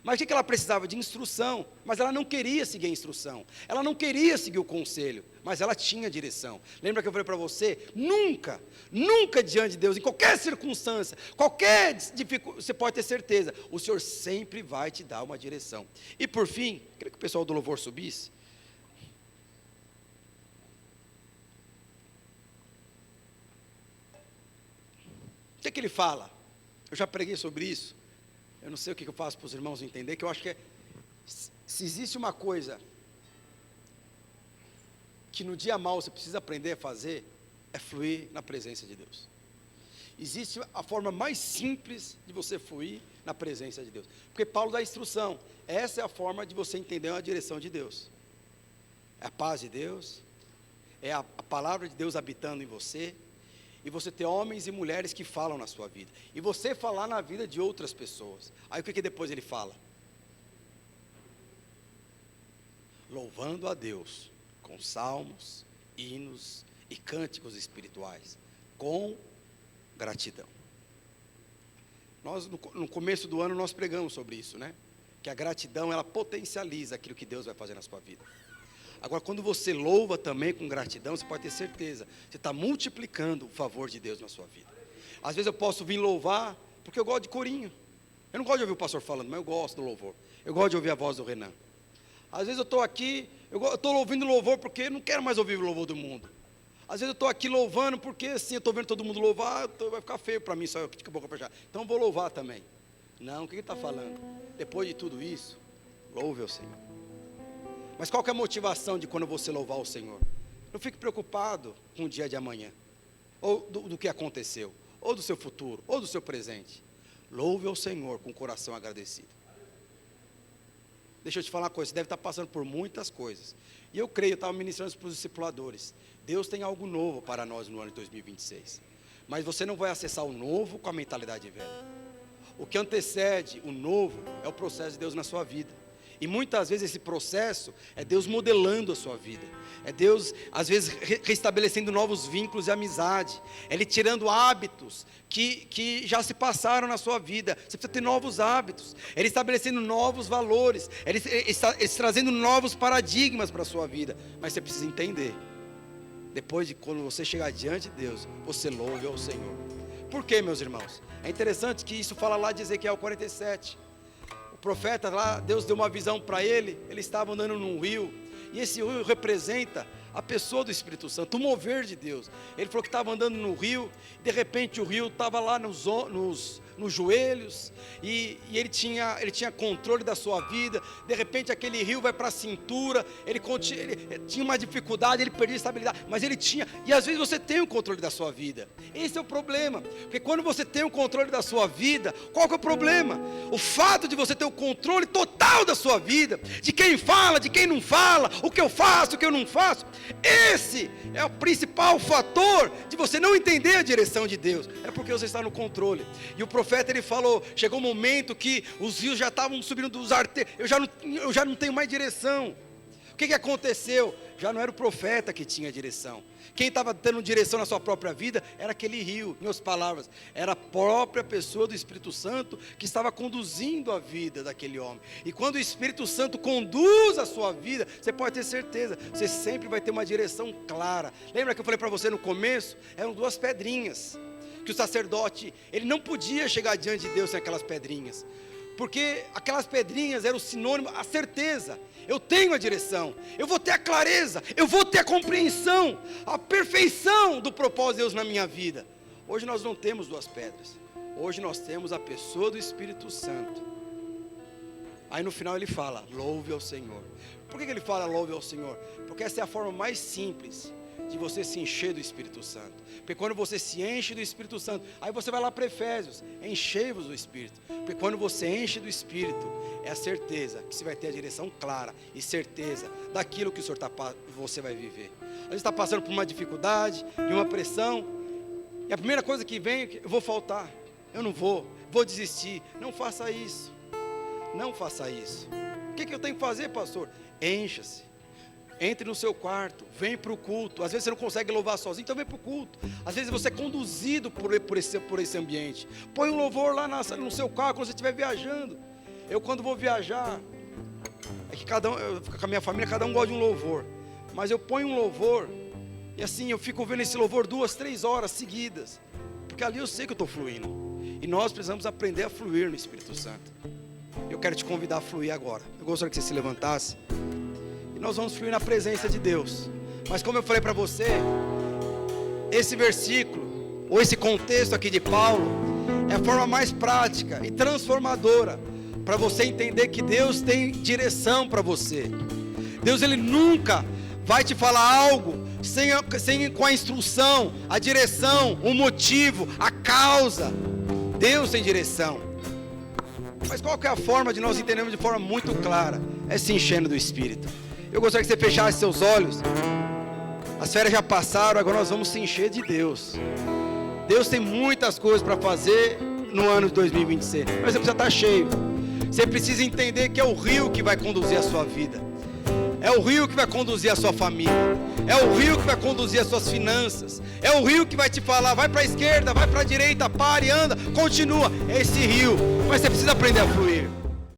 Mas o que ela precisava? De instrução, mas ela não queria seguir a instrução, ela não queria seguir o conselho, mas ela tinha direção. Lembra que eu falei para você? Nunca, nunca diante de Deus, em qualquer circunstância, qualquer dificuldade, você pode ter certeza, o Senhor sempre vai te dar uma direção. E por fim, queria que o pessoal do louvor subisse. O que ele fala? Eu já preguei sobre isso. Eu não sei o que eu faço para os irmãos entender, que eu acho que se existe uma coisa que no dia mau você precisa aprender a fazer, é fluir na presença de Deus. Existe a forma mais simples de você fluir na presença de Deus. Porque Paulo dá instrução. Essa é a forma de você entender a direção de Deus. É a paz de Deus, é a palavra de Deus habitando em você, e você ter homens e mulheres que falam na sua vida, e você falar na vida de outras pessoas. Aí o que depois ele fala? Louvando a Deus com salmos, hinos e cânticos espirituais, com gratidão. Nós no começo do ano nós pregamos sobre isso, né? Que a gratidão ela potencializa aquilo que Deus vai fazer na sua vida. Agora, quando você louva também com gratidão, você pode ter certeza, você está multiplicando o favor de Deus na sua vida. Às vezes eu posso vir louvar, porque eu gosto de corinho. Eu não gosto de ouvir o pastor falando, mas eu gosto do louvor. Eu gosto de ouvir a voz do Renan. Às vezes eu estou aqui, eu estou ouvindo louvor porque eu não quero mais ouvir o louvor do mundo. Às vezes eu estou aqui louvando porque assim, eu estou vendo todo mundo louvar, vai ficar feio para mim só eu com a boca fechada. Então eu vou louvar também. Não, o que ele está falando? Depois de tudo isso, louve ao Senhor. Mas qual que é a motivação de quando você louvar o Senhor? Não fique preocupado com o dia de amanhã, ou do que aconteceu, ou do seu futuro, ou do seu presente. Louve ao Senhor com o coração agradecido. Deixa eu te falar uma coisa, você deve estar passando por muitas coisas. E eu creio, eu estava ministrando isso para os discipuladores. Deus tem algo novo para nós no ano de 2026. Mas você não vai acessar o novo com a mentalidade velha. O que antecede o novo é o processo de Deus na sua vida. E muitas vezes esse processo é Deus modelando a sua vida. É Deus, às vezes, restabelecendo novos vínculos de amizade. É Ele tirando hábitos que já se passaram na sua vida. Você precisa ter novos hábitos. É Ele estabelecendo novos valores. É Ele trazendo novos paradigmas para a sua vida. Mas você precisa entender. Depois de quando você chegar diante de Deus, você louve ao Senhor. Por quê, meus irmãos? É interessante que isso fala lá de Ezequiel 47. O profeta lá, Deus deu uma visão para ele estava andando num rio, e esse rio representa a pessoa do Espírito Santo, o mover de Deus. Ele falou que estava andando no rio, e de repente o rio estava lá nos joelhos, e ele tinha controle da sua vida. De repente aquele rio vai para a cintura, ele tinha uma dificuldade, ele perdia a estabilidade, mas ele tinha, e às vezes você tem o controle da sua vida. Esse é o problema, porque quando você tem o controle da sua vida, qual que é o problema? O fato de você ter o controle total da sua vida, de quem fala, de quem não fala, o que eu faço, o que eu não faço, esse é o principal fator de você não entender a direção de Deus. É porque você está no controle. E o profeta ele falou, chegou um momento que os rios já estavam subindo dos arteiros, eu já não tenho mais direção. O que aconteceu? Já não era o profeta que tinha direção. Quem estava dando direção na sua própria vida era aquele rio, em outras palavras, era a própria pessoa do Espírito Santo que estava conduzindo a vida daquele homem. E quando o Espírito Santo conduz a sua vida, você pode ter certeza, você sempre vai ter uma direção clara. Lembra que eu falei para você no começo? Eram 2 pedrinhas, que o sacerdote, ele não podia chegar diante de Deus sem aquelas pedrinhas, porque aquelas pedrinhas eram o sinônimo, a certeza. Eu tenho a direção, eu vou ter a clareza, eu vou ter a compreensão, a perfeição do propósito de Deus na minha vida. Hoje nós não temos 2 pedras, hoje nós temos a pessoa do Espírito Santo. Aí no final ele fala, louve ao Senhor. Por que ele fala louve ao Senhor? Porque essa é a forma mais simples de você se encher do Espírito Santo. Porque quando você se enche do Espírito Santo, aí você vai lá para Efésios, enchei-vos do Espírito. Porque quando você enche do Espírito, é a certeza que você vai ter a direção clara e certeza daquilo que o Senhor você vai viver. Às vezes está passando por uma dificuldade, de uma pressão, e a primeira coisa que vem é: eu vou faltar, eu não vou desistir. Não faça isso, não faça isso. O que eu tenho que fazer, pastor? Encha-se. Entre no seu quarto, vem para o culto. Às vezes você não consegue louvar sozinho, então vem para o culto. Às vezes você é conduzido por esse ambiente. Põe um louvor lá no seu carro, quando você estiver viajando. Eu quando vou viajar, é que eu fico com a minha família, cada um gosta de um louvor. Mas eu ponho um louvor, e assim eu fico ouvindo esse louvor 2, 3 horas seguidas. Porque ali eu sei que eu estou fluindo. E nós precisamos aprender a fluir no Espírito Santo. Eu quero te convidar a fluir agora. Eu gostaria que você se levantasse. E nós vamos fluir na presença de Deus. Mas como eu falei para você, esse versículo, ou esse contexto aqui de Paulo, é a forma mais prática e transformadora para você entender que Deus tem direção para você. Deus, Ele nunca vai te falar algo sem com a instrução, a direção, o motivo, a causa. Deus tem direção. Mas qual que é a forma de nós entendermos de forma muito clara? É se enchendo do Espírito. Eu gostaria que você fechasse seus olhos. As férias já passaram, agora nós vamos se encher de Deus. Deus tem muitas coisas para fazer no ano de 2026, mas você precisa estar cheio. Você precisa entender que é o rio que vai conduzir a sua vida. É o rio que vai conduzir a sua família. É o rio que vai conduzir as suas finanças. É o rio que vai te falar, vai para a esquerda, vai para a direita, pare, anda, continua. É esse rio, mas você precisa aprender a fluir.